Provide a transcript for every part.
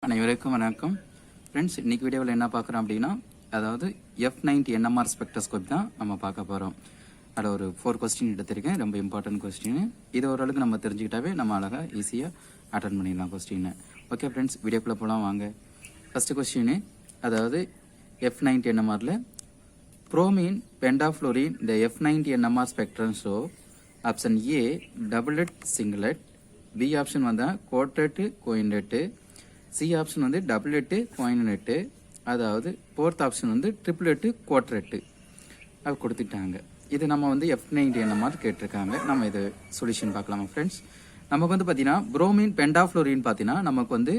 அனைவருக்கும் வணக்கம் ஃப்ரெண்ட்ஸ். இன்னைக்கு வீடியோவில் என்ன பார்க்குறோம் அப்படின்னா, அதாவது F90 NMR ஸ்பெக்ட்ரோஸ்கோப் தான் நம்ம பார்க்க போகிறோம். அதில் ஒரு 4 கொஸ்டின் எடுத்திருக்கேன், ரொம்ப இம்பார்ட்டன்ட் கொஸ்டின். இது ஓரளவுக்கு நம்ம தெரிஞ்சுக்கிட்டாவே நம்ம அழகாக ஈஸியாக அட்டன் பண்ணிடலாம் கொஸ்டினை. ஓகே ஃப்ரெண்ட்ஸ், வீடியோக்குள்ளே போகலாம் வாங்க. ஃபஸ்ட்டு கொஸ்டின், அதாவது F90 NMRல bromine pentafluorine the F90 NMR spectrum show option A doublet singlet, B option வந்தால் கோட்டட்டு கோயின்டட்டு, சி ஆப்ஷன் வந்து டபுளெட்டு கோயினெட்டு, அதாவது ஃபோர்த் ஆப்ஷன் வந்து ட்ரிபிளெட்டு குவாட்ரெட்டு அது கொடுத்துட்டாங்க. இது நம்ம வந்து F90 NMR கேட்டிருக்காங்க. நம்ம இது சொல்யூஷன் பார்க்கலாமா ஃப்ரெண்ட்ஸ். நமக்கு வந்து பார்த்தீங்கன்னா புரோமின் பென்டாஃப்ளோரின் பார்த்தீங்கன்னா நமக்கு வந்து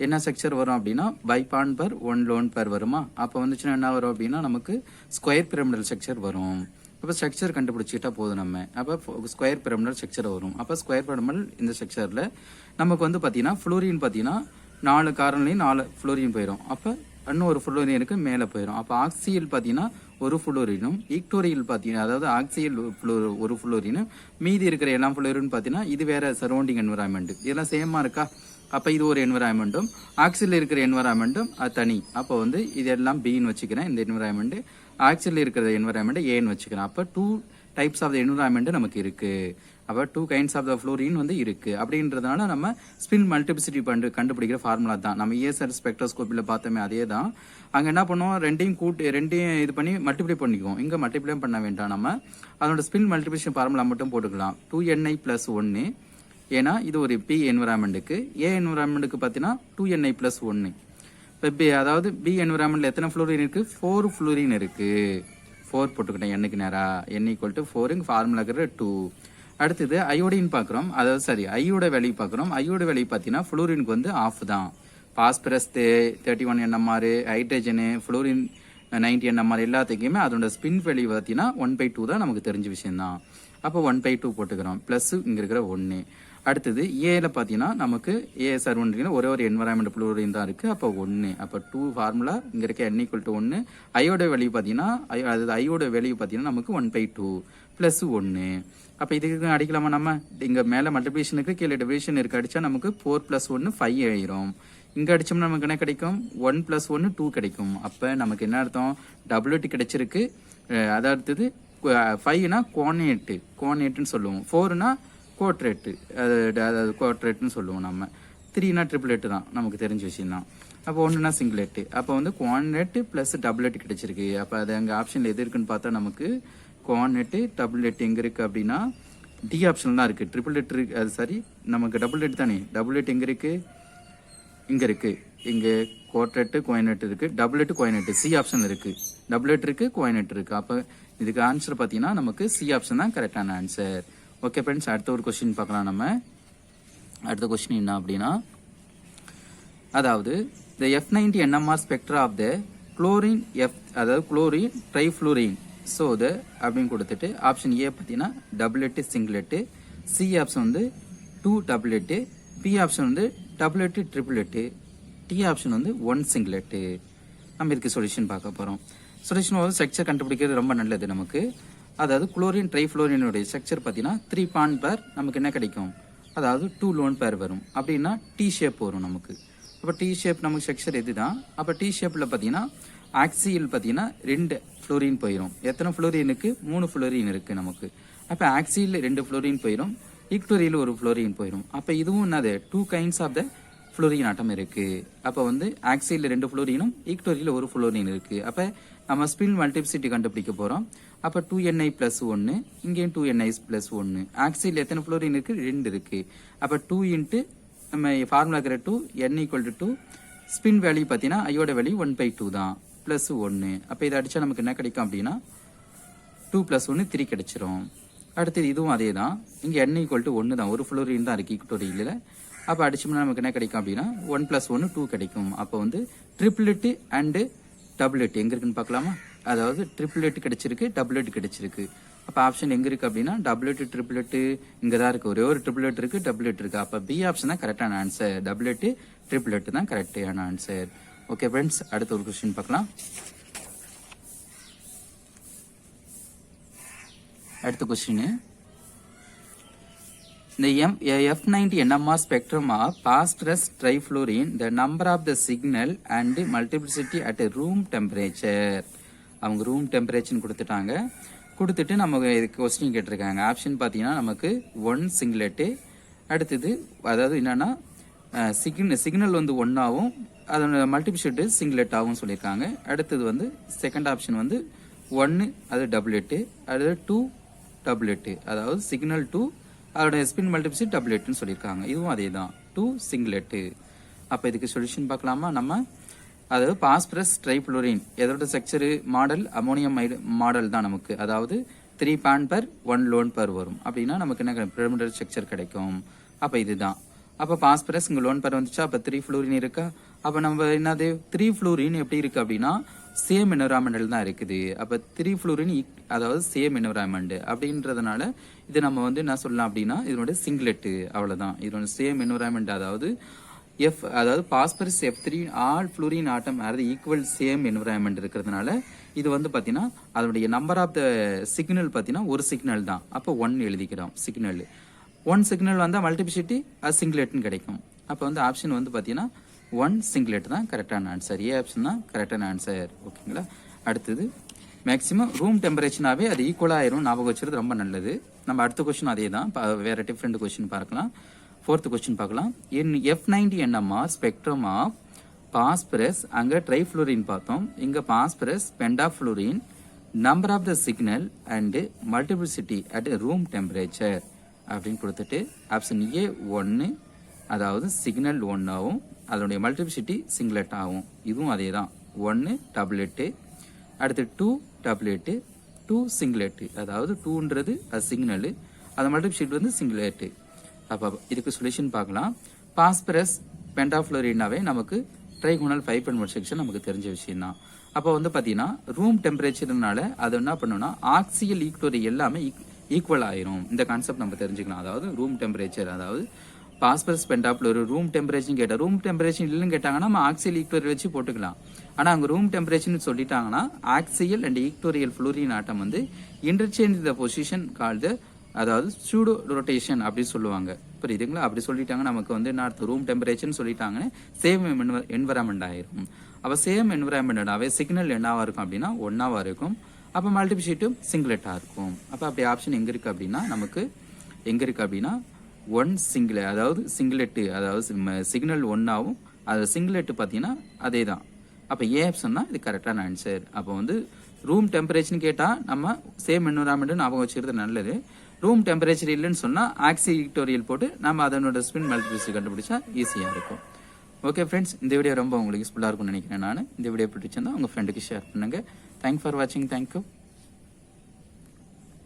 என்ன ஸ்ட்ரக்சர் வரும் அப்படின்னா பைபான் பர் ஒன் லோன் பர் வருமா. அப்போ வந்துச்சுன்னா என்ன வரும் அப்படின்னா நமக்கு ஸ்கொயர் பிரமிடல் ஸ்ட்ரக்சர் வரும். அப்போ ஸ்ட்ரக்சர் கண்டுபிடிச்சிட்டா போதும் நம்ம. அப்போ ஸ்கொயர் பிரமிடல் ஸ்ட்ரக்சர் வரும். அப்போ ஸ்கொயர் பிரமிடல் இந்த ஸ்ட்ரக்சரில் நமக்கு வந்து பார்த்தீங்கன்னா ஃப்ளோரின் பார்த்தீங்கன்னா 4 கார்னர்லையும் 4 ஃப்ளோரின் போயிடும். அப்போ இன்னும் ஒரு ஃப்ளோரினுக்கு மேலே போயிடும். அப்போ ஆக்சியல் பார்த்தீங்கன்னா ஒரு ஃப்ளோரினும், ஈக்டோரியல் பார்த்தீங்கன்னா அதாவது ஆக்சியல் ஒரு ஃப்ளோரினும், மீதி இருக்கிற எல்லா ஃப்ளோரின் பார்த்தீங்கன்னா இது வேற சரௌண்டிங் என்விரான்மெண்ட். இதெல்லாம் சேமாக இருக்கா. அப்போ இது ஒரு என்விரான்மெண்ட்டும், ஆக்சியில் இருக்கிற என்விரான்மெண்ட்டும் அது தனி. அப்போ வந்து இதெல்லாம் பின்னு வச்சுக்கிறேன். இந்த என்விரான்மெண்ட் ஆக்சியில் இருக்கிற என்விரான்மெண்ட் ஏன்னு வச்சுக்கிறேன். அப்போ 2 டைப்ஸ் ஆஃப் த என்விரான்மெண்ட் நமக்கு இருக்கு. அப்போ 2 கைண்ட்ஸ் ஆஃப் த ஃப்ளோரின் வந்து இருக்கு. அப்படின்றதுனால நம்ம ஸ்பின் மல்டிபிசிட்டி கண்டுபிடிக்கிற ஃபார்முலா தான் நம்ம ESR ஸ்பெக்ட்ரோஸ்கோப்பில் பார்த்தோமே அதே தான். அங்கே என்ன பண்ணுவோம், ரெண்டையும் இது பண்ணி மல்டிப்ளை பண்ணிக்குவோம். இங்கே மல்டிப்ளை பண்ண வேண்டாம், நம்ம அதோட ஸ்பின் மல்டிபிளிகேஷன் ஃபார்முலா மட்டும் போட்டுக்கலாம். 2ni+1, ஏன்னா இது ஒரு பி என்விரான்மெண்ட்டுக்கு. ஏ என்விரான்மெண்ட்டுக்கு பார்த்தீங்கன்னா 2ni+1. இப்போ அதாவது பி என்விரான்மெண்ட்ல எத்தனை ஃப்ளோரின் இருக்கு, 4 ஃப்ளோரின் இருக்கு. 4 போட்டுக்கிட்டேன் என்னுக்கு நேராக. n=4, ஃபார்முலா இருக்கிற 2. அடுத்தது அயோடின் பார்க்குறோம், அதாவது சரி ஐயோட வேல்யூ பார்க்குறோம். ஐயோட வேல்யூ பார்த்தீங்கன்னா ஃப்ளோரினுக்கு வந்து ஆஃப் தான். Phosphorus 31 NMR, hydrogen, fluorine 90 NMR எல்லாத்துக்குமே அதோட ஸ்பின் வேல்யூ பார்த்தீங்கன்னா 1/2 தான் நமக்கு தெரிஞ்ச விஷயம் தான். அப்போ 1/2 போட்டுக்கிறோம், ப்ளஸ் இங்கே இருக்கிற 1. அடுத்தது ஏல பார்த்தீங்கன்னா நமக்கு ASR ஒரே ஒரு என்வரான்மெண்ட் ஃப்ளோரின் தான் இருக்குது. அப்போ 1. அப்போ 2 ஃபார்முலா இங்கே இருக்க n=1. ஐயோட வேல்யூ பார்த்தீங்கன்னா அதாவது ஐயோட வேல்யூ பார்த்தீங்கன்னா நமக்கு 1/2 + 1. அப்போ இதுக்கு அடிக்கலாமா நம்ம. இங்கே மேலே மல்டிபிளிகேஷனுக்கு கீழே டிவிஷன் இருக்கு, அடித்தா நமக்கு 4 + 1 5 ஆயிரும். இங்கே அடித்தோம்னா நமக்கு என்ன கிடைக்கும், 1 + 1 2 கிடைக்கும். அப்போ நமக்கு என்ன அர்த்தம், டபுள்எட் கிடைச்சிருக்கு. அதாவது 5னா கோனேட்டுன்னு சொல்லுவோம், 4னா கோட்ரேட்டு, அதாவது கோட்ரேட்டுன்னு சொல்லுவோம் நம்ம. 3னா ட்ரிபிளெட்டு தான் நமக்கு தெரிஞ்ச விஷயம் தான். அப்போ 1னா சிங்கிளெட்டு. அப்போ வந்து கோனேட்டு ப்ளஸ் டபுள்எட் கிடைச்சிருக்கு. அப்போ அது அங்கே ஆப்ஷனில் எது இருக்குன்னு பார்த்தா நமக்கு கோனெட்டு டபுள்எட் எங்கே இருக்குது அப்படின்னா டி ஆப்ஷன் தான் இருக்குது. ட்ரிபிள்எட் இருக்கு, அது சரி நமக்கு டபுள்எட் தானே. டபுள்எட் எங்கே இருக்குது, இங்கே இருக்குது. இங்கே கோட்ரெட்டு கோயினெட் இருக்குது, டபுள்எட்டு கோயினெட்டு சி ஆப்ஷன் இருக்குது. டபுள்எட் இருக்குது, கோயினெட் இருக்குது. அப்போ இதுக்கு ஆன்சர் பார்த்தீங்கன்னா நமக்கு சி ஆப்ஷன் தான் கரெக்டான ஆன்சர். ஓகே ஃப்ரெண்ட்ஸ், அடுத்த ஒரு கொஸ்டின் பார்க்கலாம் நம்ம. அடுத்த கொஸ்டின் என்ன அப்படின்னா, அதாவது the F90 NMR spectra of the chlorine அதாவது குளோரின் ட்ரைஃப்ளூரின் சோத அப்படின்னு கொடுத்துட்டு ஆப்ஷன் ஏ பார்த்தீங்கன்னா டபுள்எட்டு சிங்கிளெட்டு, சி ஆப்ஷன் வந்து 2 டபுள்எட்டு, பி ஆப்ஷன் வந்து டபுள்எட்டு ட்ரிபிள்எட்டு, டி ஆப்ஷன் வந்து 1 சிங்கிளெட்டு. நம்ம இதுக்கு சொல்யூஷன் பார்க்க போகிறோம். சொல்யூஷன் வந்து ஸ்ட்ரக்சர் கண்டுபிடிக்கிறது ரொம்ப நல்லது நமக்கு. அதாவது குளோரின் ட்ரைஃப்ளோரினுடைய ஸ்ட்ரக்சர் பார்த்தீங்கன்னா 3 பாண்ட் பேர் நமக்கு என்ன கிடைக்கும், அதாவது 2 லோன் பேர் வரும். அப்படின்னா டி ஷேப் வரும் நமக்கு. அப்போ டி ஷேப் நமக்கு ஸ்ட்ரக்சர் எது தான். அப்போ டி ஷேப்பில் பார்த்தீங்கன்னா ஆக்சியில் பார்த்தீங்கன்னா 2 ஃப்ளோரின் போயிடும். எத்தனை ஃப்ளோரினுக்கு, 3 ஃப்ளோரின் இருக்குது நமக்கு. அப்போ ஆக்சியில் 2 ஃப்ளோரின் போயிடும், ஈக்டோரியல் ஒரு ஃப்ளோரின் போயிடும். அப்போ இதுவும் என்னது 2 கைண்ட்ஸ் ஆஃப் த ஃப்ளோரின் ஆட்டம் இருக்குது. அப்போ வந்து ஆக்சியில் 2 ஃப்ளோரினும் ஈக்டோரியல் ஒரு ஃப்ளோரின் இருக்குது. அப்போ நம்ம ஸ்பின் மல்டிபிசிட்டி கண்டுபிடிக்க போகிறோம். அப்போ 2ni+1, இங்கேயும் 2ni+1. ஆக்சியில் எத்தனை ஃப்ளோரின் இருக்குது, 2 இருக்குது. அப்போ 2 இன்ட்டு நம்ம ஃபார்முலா இருக்கிற 2 n=2. ஸ்பின் வேல்யூ பார்த்தீங்கன்னா ஐயோட வேல்யூ 1/2 தான், ப்ளஸ் 1. அப்போ இதை அடித்தா நமக்கு என்ன கிடைக்கும் அப்படின்னா 2 + 1 3 கிடைச்சிரும். அடுத்தது இதுவும் அதே தான். இங்கே n=1 தான், ஒரு ஃப்ளோரின் தான் இருக்குது ஈக்டோரியலில். அப்போ அடிச்சோம்னா நமக்கு என்ன கிடைக்கும் அப்படின்னா 1 + 1 2 கிடைக்கும். அப்போ வந்து ட்ரிபிள்எட்டு அண்டு டபுள்எட் எங்கே இருக்குன்னு பார்க்கலாமா. அதாவது ட்ரிபிள்எட் கிடைச்சிருக்கு, டபுள்எட் கிடைச்சிருக்கு. அப்போ ஆப்ஷன் எங்கே இருக்குது அப்படின்னா டபுள்எட்டு ட்ரிபிள்எட்டு இங்கே தான் இருக்குது. ஒரே ஒரு ட்ரிபிள்எட் இருக்குது, டபுள்எட் இருக்குது. அப்போ பி ஆப்ஷன் தான் கரெக்டான ஆன்சர். டபுள்எட்டு ட்ரிபிள்எட்டு தான் கரெக்டான ஆன்சர். ஓகே ஃப்ரெண்ட்ஸ், அடுத்த ஒரு கொஸ்டின் பார்க்கலாம். அடுத்த question, The F90 NMR spectrum of phosphorus trifluorine, the number of the signal and multiplicity at a room temperature. அவங்க ரூம் டெம்பரேச்சர் கொடுத்துட்டாங்க. கொடுத்துட்டு நமக்கு இது கொஸ்டின் கேட்டிருக்காங்க. ஆப்ஷன் பார்த்தீங்கன்னா நமக்கு 1 சிங்லெட்டு, அடுத்தது அதாவது என்னன்னா சிக்னல் வந்து 1 ஆகும், அதோட மல்டிபிளிசிட்டி சிங்லெட் ஆகும் சொல்லியிருக்காங்க. அடுத்தது வந்து செகண்ட் ஆப்ஷன் வந்து 1 அது டபுளெட்டு, அடுத்தது 2 டபுளெட்டு, அதாவது சிக்னல் 2 அதோட ஸ்பின் மல்டிபிளிசிட்டி டபுளெட்டுன்னு சொல்லியிருக்காங்க. இதுவும் அதே தான் 2 சிங்லெட்டு. அப்போ இதுக்கு சொல்யூஷன் பார்க்கலாமா நம்ம? அதாவது பாஸ்பரஸ் ட்ரைஃப்ளோரின் எதோட ஸ்ட்ரக்சரு மாடல் அமோனியம் மாடல் தான் நமக்கு, அதாவது 3 பாண்ட் பர் 1 லோன் பர் வரும். அப்படின்னா நமக்கு என்ன பிரமிடல் ஸ்ட்ரக்சர் கிடைக்கும். அப்போ இதுதான். அப்போ பாஸ்பரஸ் இங்கே லோன் பர் வந்துச்சா, அப்போ 3 ஃப்ளூரின் இருக்கா. அப்போ நம்ம என்னது 3 ஃப்ளூரின் எப்படி இருக்கு அப்படின்னா சேம் என்விரான்மெண்டல் தான் இருக்குது. அப்போ 3 ஃப்ளூரின் அதாவது சேம் என்விரான்மெண்ட் அப்படின்றதுனால இது நம்ம வந்து என்ன சொல்லலாம் அப்படின்னா இதனோட சிங்லெட்டு, அவ்வளோதான். இதனோட சேம் என்விரான்மெண்ட், அதாவது அதாவது பாஸ்பரஸ் F3 ஆல் ஃப்ளூரின் ஆட்டம் அதாவது ஈக்குவல் சேம் என்விரான்மெண்ட் இருக்கிறதுனால இது வந்து பார்த்தீங்கன்னா அதனுடைய நம்பர் ஆஃப் த சிக்னல் பார்த்தீங்கன்னா ஒரு சிக்னல் தான். அப்போ 1 எழுதிக்கிறோம். சிக்னல் 1 சிக்னல் வந்தால் மல்டிபிளிசிட்டி அது சிங்லெட்னு கிடைக்கும். அப்போ வந்து ஆப்ஷன் வந்து பார்த்தீங்கன்னா 1 சிங்லெட் தான் கரெக்டான ஆன்சர். ஏ ஆப்ஷன் தான் கரெக்டான ஆன்சர். ஓகேங்களா. அடுத்தது மேக்ஸிமம் ரூம் டெம்பரேச்சர்னாவே அது ஈக்குவலாக ஆயிரும், ஞாபகம் வச்சுறது ரொம்ப நல்லது. நம்ம அடுத்த கொஸ்டின் அதே தான், வேற டிஃப்ரெண்ட் கொஸ்டின் பார்க்கலாம். 4th கொஸ்டின் பார்க்கலாம். In F90 NMR spectrum of phosphorus, அங்கே ட்ரைஃப்ளூரின் பார்த்தோம், இங்கே phosphorus pentafluorine, number of the signal and multiplicity at room temperature அப்படின்னு கொடுத்துட்டு ஆப்ஷன் ஏ 1, அதாவது சிக்னல் 1 ஆகும், அதனுடைய மல்டிபிளிசிட்டி சிங்லெட் ஆகும். இதுவும் அதே தான் 1 டபுளெட்டு, அடுத்து 2 டபுளெட்டு, 2 சிங்லெட்டு, அதாவது 2ன்றது அது சிக்னலு, அது மல்டிபிளிசிட்டி வந்து சிங்லெட்டு. அப்போ இதுக்கு சொல்யூஷன் பார்க்கலாம். பாஸ்பரஸ் பென்டாஃப்ளோரினாவே நமக்கு ட்ரைகோனல் 5.1 செக்ஷன் நமக்கு தெரிஞ்ச விஷயம் தான். அப்போ வந்து பார்த்தீங்கன்னா ரூம் டெம்பரேச்சர்னால அது என்ன பண்ணணும்னா ஆக்சியல் ஈக்குவல் எல்லாமே ஈக்குவல் ஆயிரும். இந்த கான்செப்ட் நம்ம தெரிஞ்சுக்கலாம். அதாவது ரூம் டெம்பரேச்சர், அதாவது பாஸ்பரஸ் பென்டாஃப்ளோரின் ரூம் டெம்பரேச்சர் கேட்டால், ரூம் டெம்பரேச்சர் இல்லைன்னு கேட்டாங்கன்னா நம்ம ஆக்சியல் ஈக்குவல் வச்சு போட்டுக்கலாம். ஆனால் அங்கே ரூம் டெம்பரேச்சர்னு சொல்லிட்டாங்கன்னா ஆக்சியல் அண்ட் ஈக்குவரியல் ஃப்ளூரின் ஆட்டம் வந்து இன்டர்சேஞ்ச் த பொசிஷன் கால்டு, அதாவது சூடோ ரொட்டேஷன் அப்படின்னு சொல்லுவாங்க. புரியுதுங்களா. அப்படி சொல்லிட்டாங்க நமக்கு வந்து என்ன அர்த்தம், ரூம் டெம்பரேச்சர்னு சொல்லிட்டாங்கன்னு சேம் என்வரான்மெண்ட் ஆயிரும். அப்போ சேம் என்வரான்மெண்டாவே சிக்னல் என்னவா இருக்கும் அப்படின்னா 1ஆவா இருக்கும். அப்போ மல்டிபிளிசிட்டியும் சிங்லெட்டாக இருக்கும். அப்போ அப்படி ஆப்ஷன் எங்கே இருக்குது அப்படின்னா நமக்கு எங்கே இருக்குது அப்படின்னா 1 சிங்கிள், அதாவது சிங்லெட்டு, அதாவது சிக்னல் 1 ஆகும், அது சிங்லெட்டு பார்த்தீங்கன்னா அதே தான். அப்போ ஏ ஆப்ஷன் தான் இது கரெக்டான ஆன்சர். அப்போ வந்து ரூம் டெம்பரேச்சர்னு கேட்டால் நம்ம சேம் என்வரான்மெண்ட் ஞாபகம் வச்சுக்கிறது நல்லது. ரூம் டெம்பரேச்சர் இல்லைன்னு சொன்னால் ஆக்சி ஈக்குவரியல் போட்டு நம்ம அதனோட ஸ்பின் மல்டிபிளிசிட்டி கண்டுபிடிச்சா ஈஸியாக இருக்கும். ஓகே ஃப்ரெண்ட்ஸ், இந்த வீடியோ ரொம்ப உங்களுக்கு யூஸ்ஃபுல்லாக இருக்கும்னு நினைக்கிறேன் நான். இந்த வீடியோ பிடிச்சிருந்தா உங்கள் ஃப்ரெண்டுக்கு ஷேர் பண்ணுங்கள். தேங்க்ஸ் ஃபார் வாட்சிங். தேங்க்யூ.